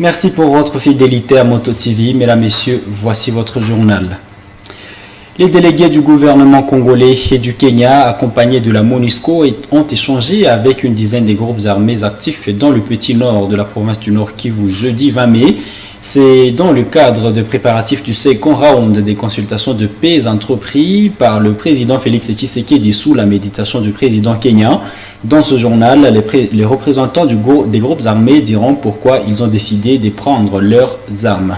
Merci pour votre fidélité à Moto TV. Mesdames, Messieurs, voici votre journal. Les délégués du gouvernement congolais et du Kenya, accompagnés de la MONUSCO, ont échangé avec une dizaine de groupes armés actifs dans le petit nord de la province du Nord Kivu jeudi 20 mai. C'est dans le cadre de préparatifs du second round des consultations de paix entrepris par le président Félix Tshisekedi sous la méditation du président kenyan. Dans ce journal, les représentants des groupes armés diront pourquoi ils ont décidé de prendre leurs armes.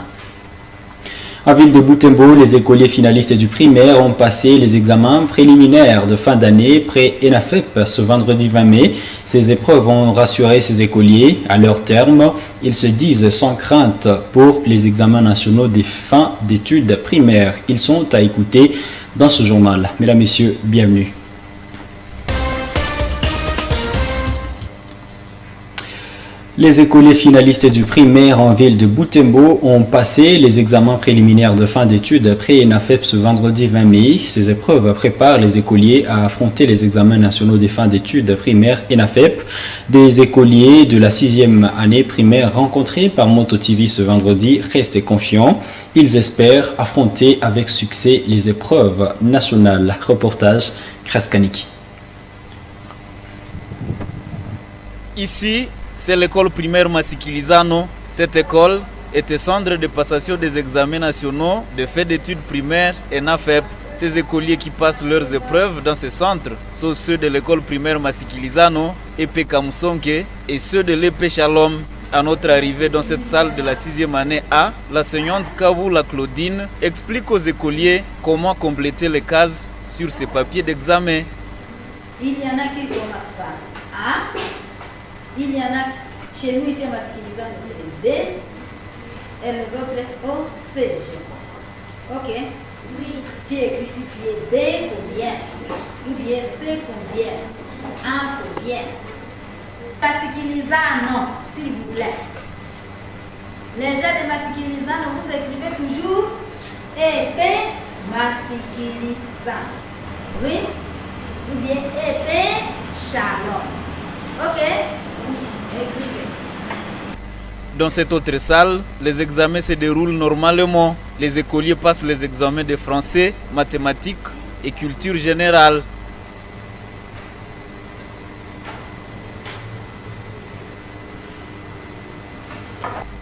En ville de Butembo, les écoliers finalistes du primaire ont passé les examens préliminaires de fin d'année pré-ENAFEP ce vendredi 20 mai. Ces épreuves ont rassuré ces écoliers. À leur terme, ils se disent sans crainte pour les examens nationaux des fins d'études primaires. Ils sont à écouter dans ce journal. Mesdames, Messieurs, bienvenue. Les écoliers finalistes du primaire en ville de Butembo ont passé les examens préliminaires de fin d'études après ENAFEP ce vendredi 20 mai. Ces épreuves préparent les écoliers à affronter les examens nationaux des fins d'études primaires ENAFEP. Des écoliers de la 6e année primaire rencontrés par Moto TV ce vendredi restent confiants. Ils espèrent affronter avec succès les épreuves nationales. Reportage Kraskaniki. Ici, c'est l'école primaire Massikilizano. Cette école était centre de passation des examens nationaux de fait d'études primaires et ENAFEP. Ces écoliers qui passent leurs épreuves dans ce centre sont ceux de l'école primaire Massikilizano, EP Kamusonke, et ceux de l'EP Shalom. À notre arrivée dans cette salle de la 6e année A, l'enseignante Kaboula Claudine explique aux écoliers comment compléter les cases sur ces papiers d'examen. Il y en a qui commencent par A. Il y en a chez nous ici à Massikilizano c'est B et les autres O, C, je crois. Ok? Oui. Tu écris ici, tu es B combien? Ou bien C combien? A combien? Massikilizano, s'il vous plaît. Les gens de Massikilizano, vous écrivez toujours EP Massikilizano. Oui? Ou bien EP Shalom. Ok? Dans cette autre salle, les examens se déroulent normalement. Les écoliers passent les examens de français, mathématiques et culture générale.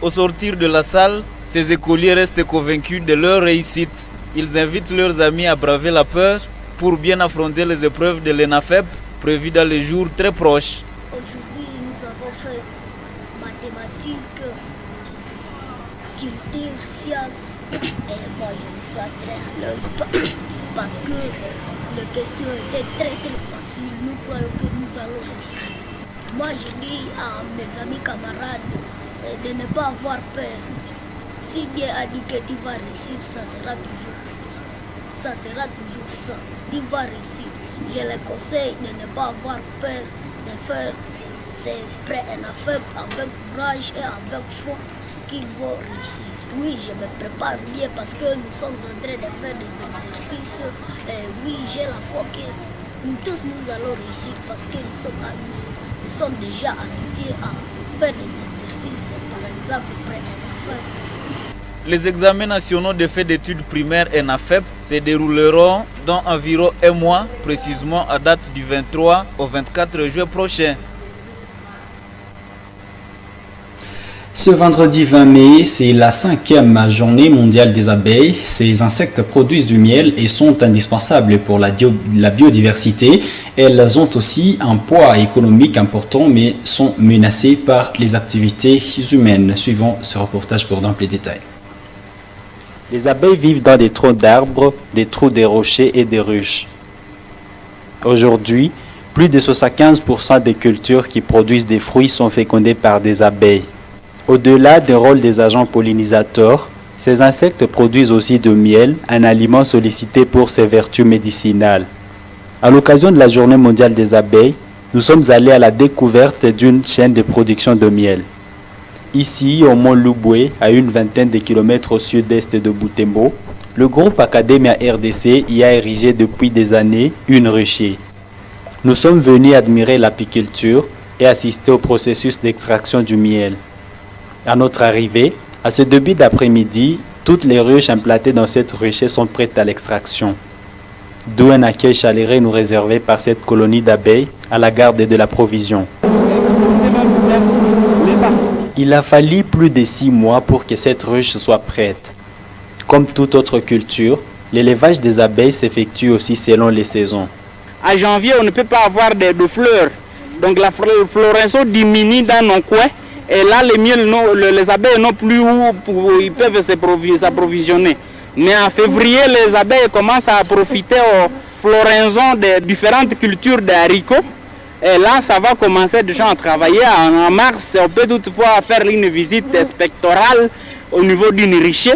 Au sortir de la salle, ces écoliers restent convaincus de leur réussite. Ils invitent leurs amis à braver la peur pour bien affronter les épreuves de l'ENAFEP prévues dans les jours très proches. Aujourd'hui, nous avons fait mathématiques, culture, sciences. Et moi, je me sens très à l'aise parce que les questions étaient très faciles. Nous croyons que nous allons réussir. Moi, je dis à mes amis camarades de ne pas avoir peur. Si Dieu a dit que tu vas réussir, ça sera toujours ça. Tu vas réussir. Je les conseille de ne pas avoir peur de faire ces pré-ENAFEP avec courage et avec foi qu'ils vont réussir. Oui, je me prépare bien parce que nous sommes en train de faire des exercices. Et oui, j'ai la foi que nous tous nous allons réussir parce que nous sommes déjà habitués à faire des exercices, par exemple pré-ENAFEP. Les examens nationaux de fait d'études primaires ENAFEP se dérouleront dans environ un mois, précisément à date du 23 au 24 juin prochain. Ce vendredi 20 mai, c'est la 5e journée mondiale des abeilles. Ces insectes produisent du miel et sont indispensables pour la biodiversité. Elles ont aussi un poids économique important mais sont menacées par les activités humaines. Suivons ce reportage pour d'amples détails. Les abeilles vivent dans des troncs d'arbres, des trous des rochers et des ruches. Aujourd'hui, plus de 75% des cultures qui produisent des fruits sont fécondées par des abeilles. Au-delà du rôle des agents pollinisateurs, ces insectes produisent aussi du miel, un aliment sollicité pour ses vertus médicinales. À l'occasion de la Journée mondiale des abeilles, nous sommes allés à la découverte d'une chaîne de production de miel. Ici, au mont Lubwe, à une vingtaine de kilomètres au sud-est de Butembo, le groupe Academia RDC y a érigé depuis des années une rucher. Nous sommes venus admirer l'apiculture et assister au processus d'extraction du miel. À notre arrivée, à ce début d'après-midi, toutes les ruches implantées dans cette ruchée sont prêtes à l'extraction. D'où un accueil chaleureux nous réservé par cette colonie d'abeilles à la garde de la provision. Il a fallu plus de 6 mois pour que cette ruche soit prête. Comme toute autre culture, l'élevage des abeilles s'effectue aussi selon les saisons. À janvier, on ne peut pas avoir de fleurs. Donc la floraison diminue dans nos coins. Et là, les abeilles n'ont plus où ils peuvent s'approvisionner. Mais en février, les abeilles commencent à profiter aux floraisons des différentes cultures de haricots. Et là, ça va commencer déjà à travailler. En mars, on peut toutefois faire une visite spectorale au niveau d'une richée.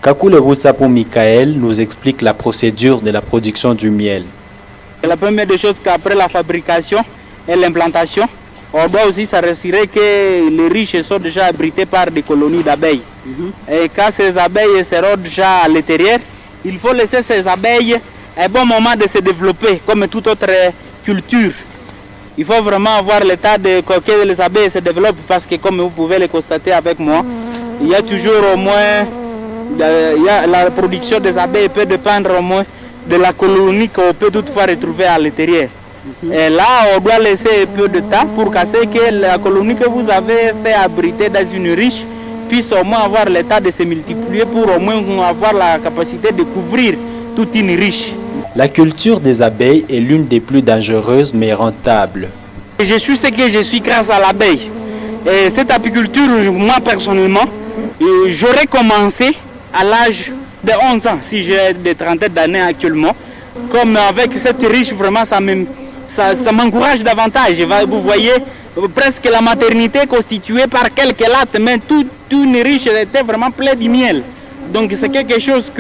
Kakule Boutsapo Michael nous explique la procédure de la production du miel. La première des choses qu'après la fabrication et l'implantation, on doit aussi s'assurer que les riches sont déjà abrités par des colonies d'abeilles. Et quand ces abeilles seront déjà à l'intérieur, il faut laisser ces abeilles un bon moment de se développer comme toute autre culture. Il faut vraiment avoir l'état de que les abeilles se développent parce que comme vous pouvez le constater avec moi, il y a toujours au moins, la production des abeilles peut dépendre au moins de la colonie qu'on peut toutefois retrouver à l'intérieur. Et là, on doit laisser un peu de temps pour casser que la colonie que vous avez fait abriter dans une riche puisse au moins avoir l'état de se multiplier pour au moins avoir la capacité de couvrir toute une riche. La culture des abeilles est l'une des plus dangereuses mais rentables. Je suis ce que je suis grâce à l'abeille. Et cette apiculture, moi personnellement, j'aurais commencé à l'âge de 11 ans, si j'ai des trentaines d'années actuellement. Comme avec cette riche, vraiment, ça m'encourage davantage. Vous voyez, presque la maternité constituée par quelques lattes, mais toute une riche était vraiment pleine de miel. Donc c'est quelque chose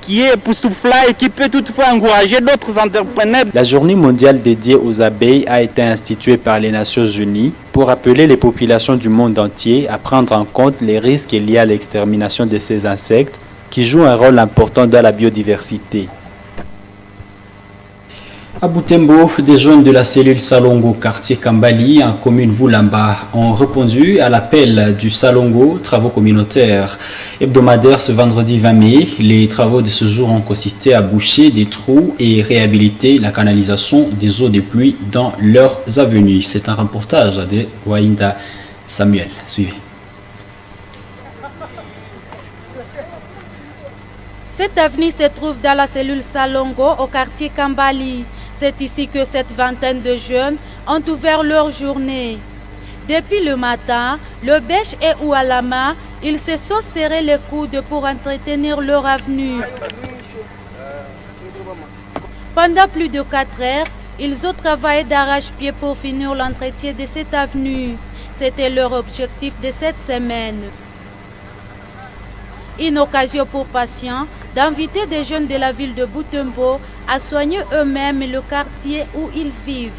qui est époustouflant et qui peut toutefois encourager d'autres entrepreneurs. La journée mondiale dédiée aux abeilles a été instituée par les Nations Unies pour appeler les populations du monde entier à prendre en compte les risques liés à l'extermination de ces insectes qui jouent un rôle important dans la biodiversité. À Butembo, des jeunes de la cellule Salongo, quartier Kambali, en commune Voulamba, ont répondu à l'appel du Salongo, travaux communautaires hebdomadaires ce vendredi 20 mai. Les travaux de ce jour ont consisté à boucher des trous et réhabiliter la canalisation des eaux de pluie dans leurs avenues. C'est un reportage de Wainda Samuel. Suivez. Cette avenue se trouve dans la cellule Salongo au quartier Kambali. C'est ici que cette vingtaine de jeunes ont ouvert leur journée. Depuis le matin, le bêche et ou à la main, ils se sont serrés les coudes pour entretenir leur avenue. Pendant plus de 4 heures, ils ont travaillé d'arrache-pied pour finir l'entretien de cette avenue. C'était leur objectif de cette semaine. Une occasion pour patients d'inviter des jeunes de la ville de Butembo à soigner eux-mêmes le quartier où ils vivent.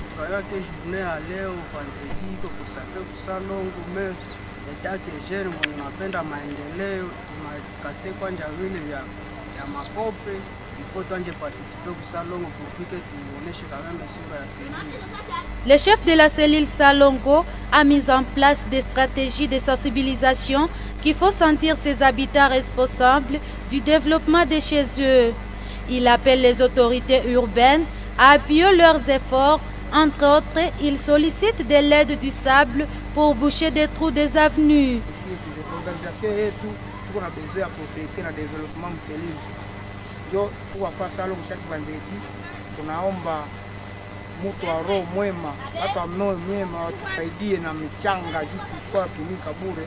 Le chef de la cellule Salongo a mis en place des stratégies de sensibilisation qui font sentir ses habitants responsables du développement de chez eux. Il appelle les autorités urbaines à appuyer leurs efforts. Entre autres, il sollicite de l'aide du sable pour boucher des trous des avenues. Mtu wa roho mwema, watu wa moyo mwema watusaidie na michanga juu tusikuwa tumika bure.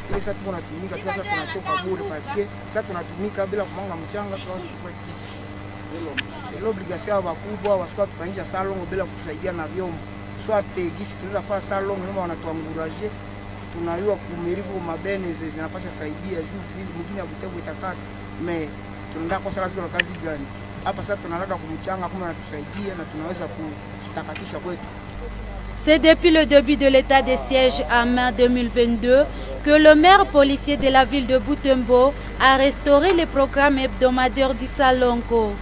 Ile sasa tunatumika tu, sasa tunachoka bure parce sasa tunatumika bila kumanga mchanga, tunaweza kufanya kitu. C'est l'obligation ya wakubwa wasikuwa tufanyisha salongo bila kutusaidia na vyombo. Soit gisi tunaweza fanya salongo kama wanatuanguraje, tunaiwa kumiribu mabene zinapasha saidia juu ili mwingine Butembo itakata. Mais tunataka kwa sasa kazi gani? Hapa sasa tunalaka kumchanga kama anatusaidia na tunaweza kutakatisha kwetu. C'est depuis le début de l'état de siège en mai 2022 que le maire policier de la ville de Butembo a restauré les programmes hebdomadaires du Salongo.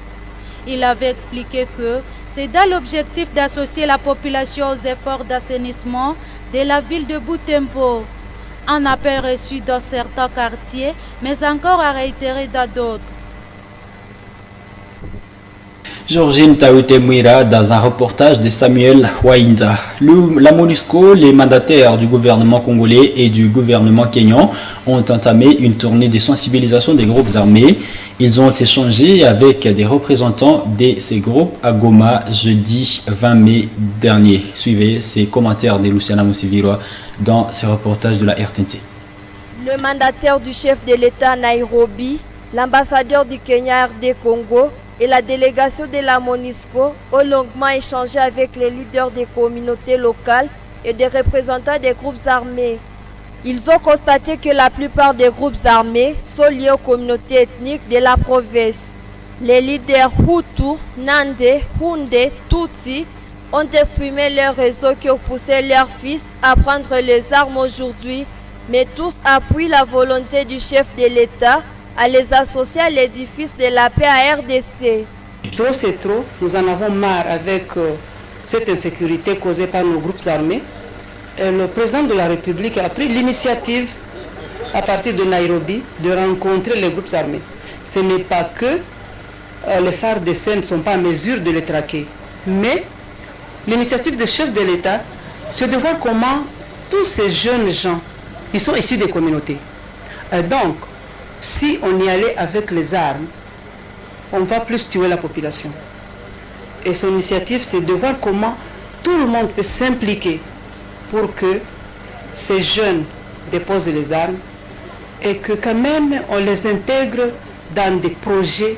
Il avait expliqué que c'est dans l'objectif d'associer la population aux efforts d'assainissement de la ville de Butembo. Un appel reçu dans certains quartiers, mais encore à réitérer dans d'autres. Georgine Taouté-Mouira dans un reportage de Samuel Wainda. La MONUSCO, les mandataires du gouvernement congolais et du gouvernement kényan ont entamé une tournée de sensibilisation des groupes armés. Ils ont échangé avec des représentants de ces groupes à Goma jeudi 20 mai dernier. Suivez ces commentaires de Luciana Moussiviroa dans ce reportage de la RTNC. Le mandataire du chef de l'État à Nairobi, l'ambassadeur du Kenya RD Congo et la délégation de la MONUSCO ont longuement échangé avec les leaders des communautés locales et des représentants des groupes armés. Ils ont constaté que la plupart des groupes armés sont liés aux communautés ethniques de la province. Les leaders Hutu, Nande, Hunde, Tutsi ont exprimé leur raison qui ont poussé leurs fils à prendre les armes aujourd'hui, mais tous appuient la volonté du chef de l'État à les associer à l'édifice de la paix à RDC. Trop c'est trop, nous en avons marre avec cette insécurité causée par nos groupes armés. Et le président de la République a pris l'initiative à partir de Nairobi de rencontrer les groupes armés. Ce n'est pas que les FARDC ne sont pas en mesure de les traquer, mais l'initiative du chef de l'État, c'est de voir comment tous ces jeunes gens, ils sont issus des communautés. Et donc, si on y allait avec les armes, on va plus tuer la population. Et son initiative, c'est de voir comment tout le monde peut s'impliquer pour que ces jeunes déposent les armes et que quand même on les intègre dans des projets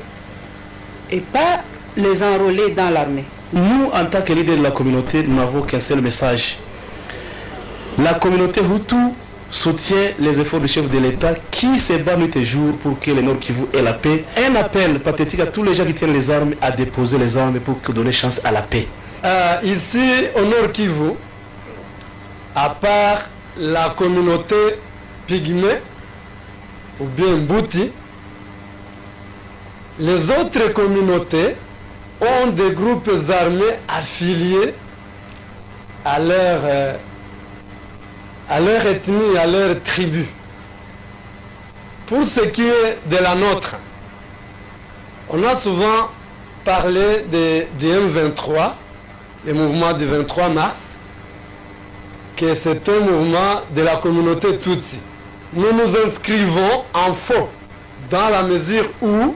et pas les enrôler dans l'armée. Nous, en tant que leaders de la communauté, nous n'avons qu'un seul message. La communauté Hutu soutient les efforts du chef de l'État qui se bat nuit et jour pour que le Nord Kivu ait la paix. Un appel pathétique à tous les gens qui tiennent les armes à déposer les armes pour donner chance à la paix. Ici, au Nord Kivu, à part la communauté pygmée ou bien Mbouti, les autres communautés ont des groupes armés affiliés à leur ethnie, à leur tribu. Pour ce qui est de la nôtre, on a souvent parlé du M23, le mouvement du 23 mars, que c'est un mouvement de la communauté Tutsi. Nous nous inscrivons en faux, dans la mesure où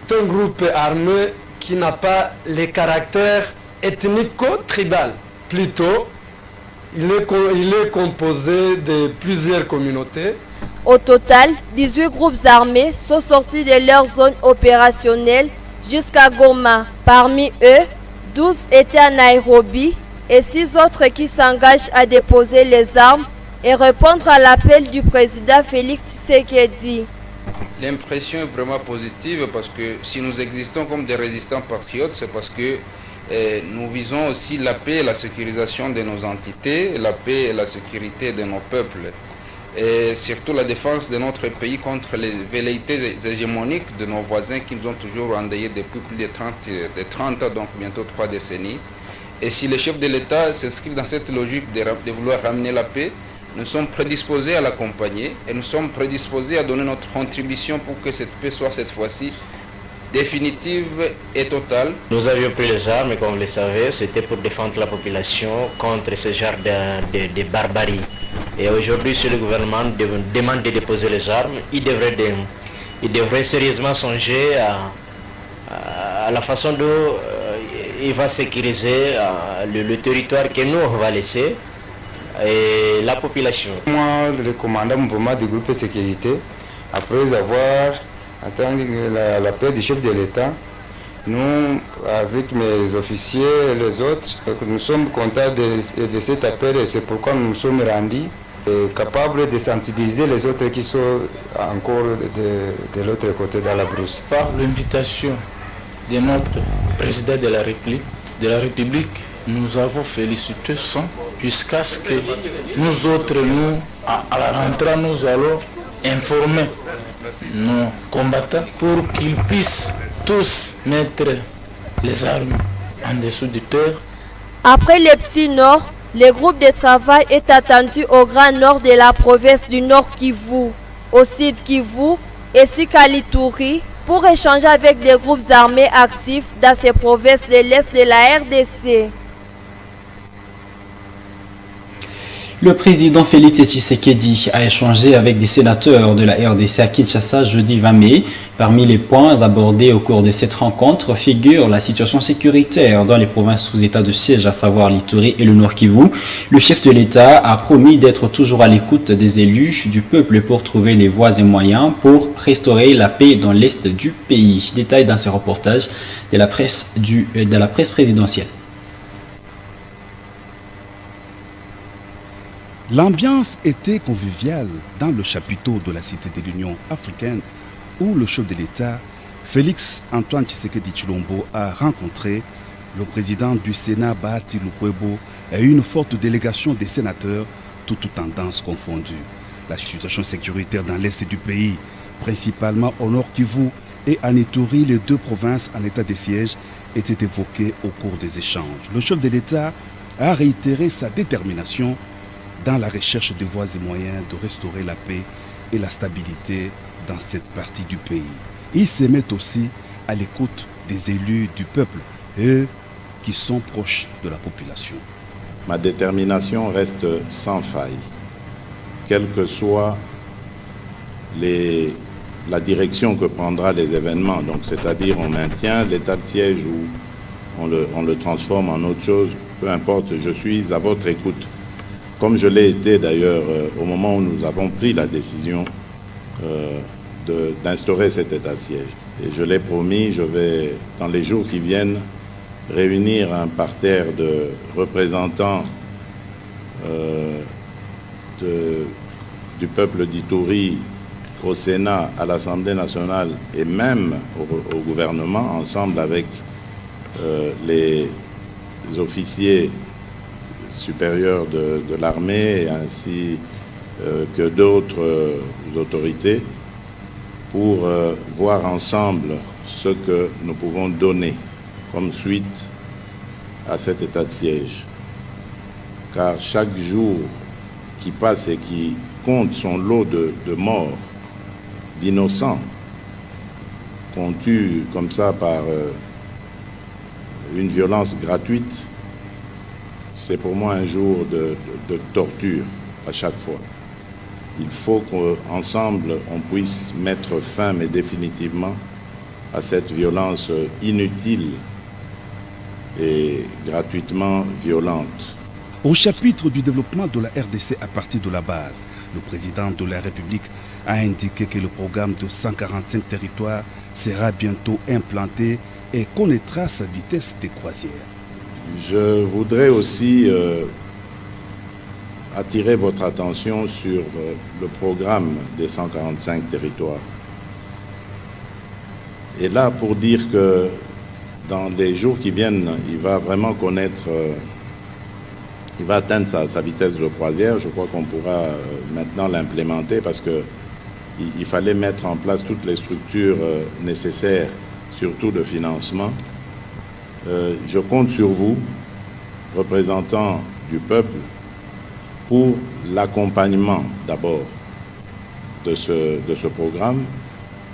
c'est un groupe armé qui n'a pas les caractères ethnico-tribal. Plutôt, il est composé de plusieurs communautés. Au total, 18 groupes armés sont sortis de leur zone opérationnelle jusqu'à Goma. Parmi eux, 12 étaient à Nairobi et 6 autres qui s'engagent à déposer les armes et répondre à l'appel du président Félix Tshisekedi. L'impression est vraiment positive parce que si nous existons comme des résistants patriotes, c'est parce que nous visons aussi la paix et la sécurisation de nos entités, la paix et la sécurité de nos peuples, et surtout la défense de notre pays contre les velléités hégémoniques de nos voisins qui nous ont toujours endeuillés depuis plus de 30 ans, donc bientôt 3 décennies. Et si les chefs de l'État s'inscrivent dans cette logique de vouloir ramener la paix, nous sommes prédisposés à l'accompagner et nous sommes prédisposés à donner notre contribution pour que cette paix soit cette fois-ci définitive et totale. Nous avions pris les armes, comme vous le savez, c'était pour défendre la population contre ce genre de barbarie. Et aujourd'hui, si le gouvernement demande de déposer les armes, il devrait sérieusement songer à la façon dont il va sécuriser le territoire que nous on va laisser et la population. Moi, le commandant mouvement du groupe de sécurité, après avoir attendu l'appel du chef de l'État, nous, avec mes officiers et les autres, nous sommes contents de cet appel et c'est pourquoi nous nous sommes rendus capables de sensibiliser les autres qui sont encore de l'autre côté dans la brousse. Par l'invitation de notre président de la République, nous avons félicité son jusqu'à ce que nous autres, à la rentrée, nous allons informer nos combattants pour qu'ils puissent tous mettre les armes en dessous du terre. Après les petits Nord, Le groupe de travail est attendu au Grand Nord de la province du Nord Kivu, au Sud Kivu et sur Kalituri pour échanger avec des groupes armés actifs dans ces provinces de l'Est de la RDC. Le président Félix Tshisekedi a échangé avec des sénateurs de la RDC à Kinshasa jeudi 20 mai. Parmi les points abordés au cours de cette rencontre figure la situation sécuritaire dans les provinces sous état de siège, à savoir l'Ituri et le Nord Kivu. Le chef de l'État a promis d'être toujours à l'écoute des élus du peuple pour trouver les voies et moyens pour restaurer la paix dans l'Est du pays. Détail dans ce reportage de la presse présidentielle. L'ambiance était conviviale dans le chapiteau de la Cité de l'Union africaine où le chef de l'État, Félix Antoine Tshisekedi Tshilombo, a rencontré le président du Sénat, Bahati Lukwebo, et une forte délégation des sénateurs, toutes tendances confondues. La situation sécuritaire dans l'Est du pays, principalement au Nord Kivu et en Ituri, les deux provinces en état de siège, était évoquée au cours des échanges. Le chef de l'État a réitéré sa détermination dans la recherche de voies et moyens de restaurer la paix et la stabilité dans cette partie du pays. Il se met aussi à l'écoute des élus du peuple, eux qui sont proches de la population. Ma détermination reste sans faille, quelle que soit la direction que prendra les événements. Donc, c'est-à-dire on maintient l'état de siège ou on le transforme en autre chose, peu importe, je suis à votre écoute. Comme je l'ai été d'ailleurs au moment où nous avons pris la décision d'instaurer cet état de siège. Et je l'ai promis, je vais, dans les jours qui viennent, réunir un parterre de représentants du peuple d'Ituri au Sénat, à l'Assemblée nationale et même au gouvernement, ensemble avec les officiers supérieurs de l'armée ainsi que d'autres autorités pour voir ensemble ce que nous pouvons donner comme suite à cet état de siège. Car chaque jour qui passe et qui compte son lot de morts, d'innocents, qu'on tue comme ça par une violence gratuite, c'est pour moi un jour de torture à chaque fois. Il faut qu'ensemble, on puisse mettre fin, mais définitivement, à cette violence inutile et gratuitement violente. Au chapitre du développement de la RDC à partir de la base, le président de la République a indiqué que le programme de 145 territoires sera bientôt implanté et connaîtra sa vitesse de croisière. Je voudrais aussi attirer votre attention sur le programme des 145 territoires. Et là, pour dire que dans les jours qui viennent, il va vraiment connaître, il va atteindre sa vitesse de croisière. Je crois qu'on pourra maintenant l'implémenter parce qu'il fallait mettre en place toutes les structures nécessaires, surtout de financement. Je compte sur vous, représentants du peuple, pour l'accompagnement d'abord de ce programme.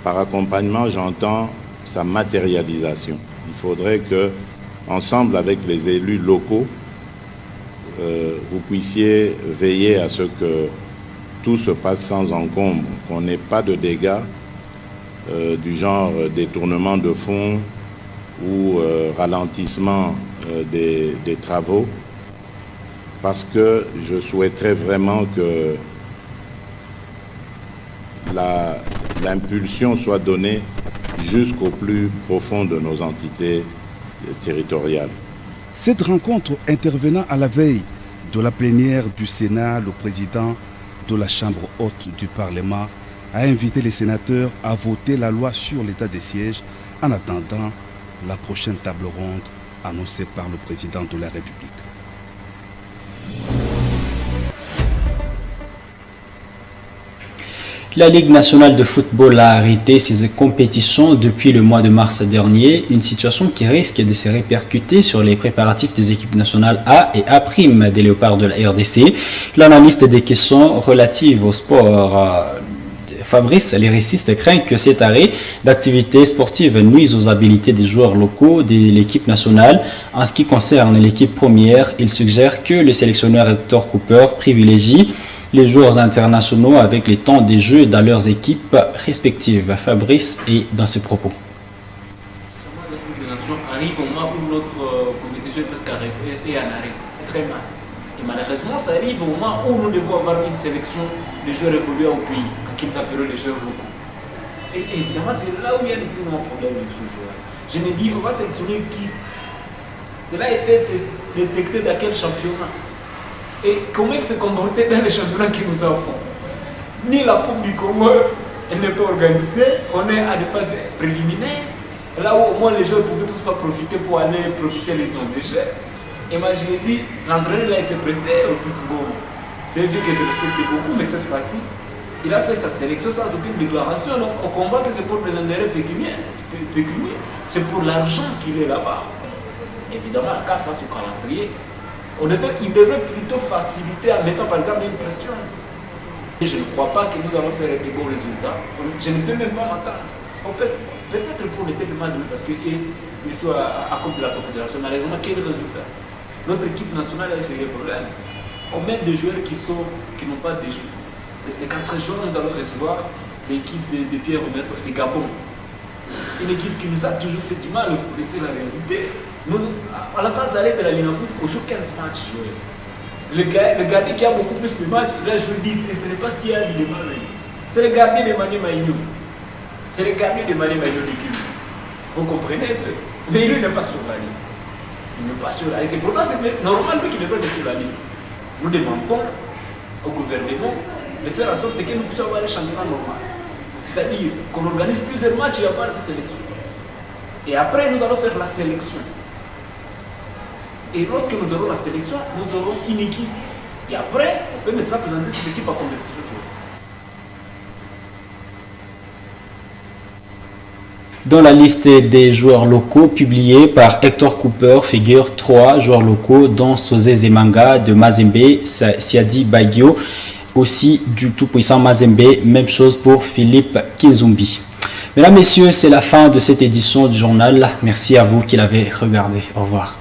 Par accompagnement, j'entends sa matérialisation. Il faudrait que, ensemble avec les élus locaux, vous puissiez veiller à ce que tout se passe sans encombre, qu'on n'ait pas de dégâts du genre détournement de fonds ou ralentissement des travaux, parce que je souhaiterais vraiment que l'impulsion soit donnée jusqu'au plus profond de nos entités territoriales. Cette rencontre intervenant à la veille de la plénière du Sénat, le président de la Chambre haute du Parlement a invité les sénateurs à voter la loi sur l'état des sièges en attendant la prochaine table ronde annoncée par le président de la République. La Ligue nationale de football a arrêté ses compétitions depuis le mois de mars dernier, une situation qui risque de se répercuter sur les préparatifs des équipes nationales A et A' des Léopards de la RDC. L'analyste des questions relatives au sport, Fabrice Lériciste, craint que cet arrêt d'activité sportive nuise aux habilités des joueurs locaux de l'équipe nationale. En ce qui concerne l'équipe première, il suggère que le sélectionneur Hector Cooper privilégie les joueurs internationaux avec les temps des jeux dans leurs équipes respectives. Fabrice est dans ce propos. Arrive au moment où notre compétition est presque en arrêt, très mal. Et malheureusement, ça arrive au moment où nous devons avoir une sélection de joueurs évolués au pays, qu'ils appellent les joueurs locaux. Et évidemment, c'est là où il y a le plus grand problème de ce joueur. Je me dis, on va sélectionner qui? Cela a été détecté dans quel championnat? Et comment il s'est comporté dans les championnats qui nous offrent? Ni la Coupe du Congo, elle n'est pas organisée, on est à des phases préliminaires, là où au moins les joueurs pouvaient toutefois profiter pour aller profiter les temps des jeux. Et moi je me dis, l'entraîneur a été pressé au Tisbourg. C'est vrai que je respecte beaucoup, mais cette fois-ci, il a fait sa sélection sans aucune déclaration. Donc on comprend que c'est pour des intérêts pécuniaires. C'est pour l'argent qu'il est là-bas. Évidemment, quand face au calendrier, il devrait plutôt faciliter en mettant par exemple une pression. Et je ne crois pas que nous allons faire de bons résultats. Je ne peux même pas m'attendre. Peut-être pour le TP Mazembe, parce qu'ils sont à cause de la Confédération, malheureusement, quel résultat? Notre équipe nationale a essayé le problème. On met des joueurs qui n'ont pas de jeu. Les 4 jours, nous allons recevoir l'équipe de Pierre Romer, les Gabon. Une équipe qui nous a toujours fait du mal, vous connaissez la réalité. Nous, à la phase d'arrêt de la Ligue en foot, on joue 15 matchs joués. Le gardien qui a beaucoup plus de matchs, il a joué 10, et ce n'est pas si il est mal. C'est le gardien de Mané Maïnou. C'est le gardien de Mané Maïnou du Cuba. Vous comprenez un peu? Mais lui n'est pas sur la liste. Il n'est pas sur la liste. Et pourtant, c'est normal qu'il devrait être sur la liste. Nous demandons au gouvernement de faire en sorte que nous puissions avoir un championnat normal. C'est-à-dire qu'on organise plusieurs matchs et avoir une sélection. Et après, nous allons faire la sélection. Et lorsque nous aurons la sélection, nous aurons une équipe. Et après, on peut maintenant présenter cette équipe à compétition. Dans la liste des joueurs locaux publiée par Hector Cooper figurent 3 joueurs locaux dont Sosé Zemanga de Mazembe, Siadi Baigio, aussi du tout-puissant Mazembe, même chose pour Philippe Kinzumbi. Mesdames, Messieurs, c'est la fin de cette édition du journal. Merci à vous qui l'avez regardé. Au revoir.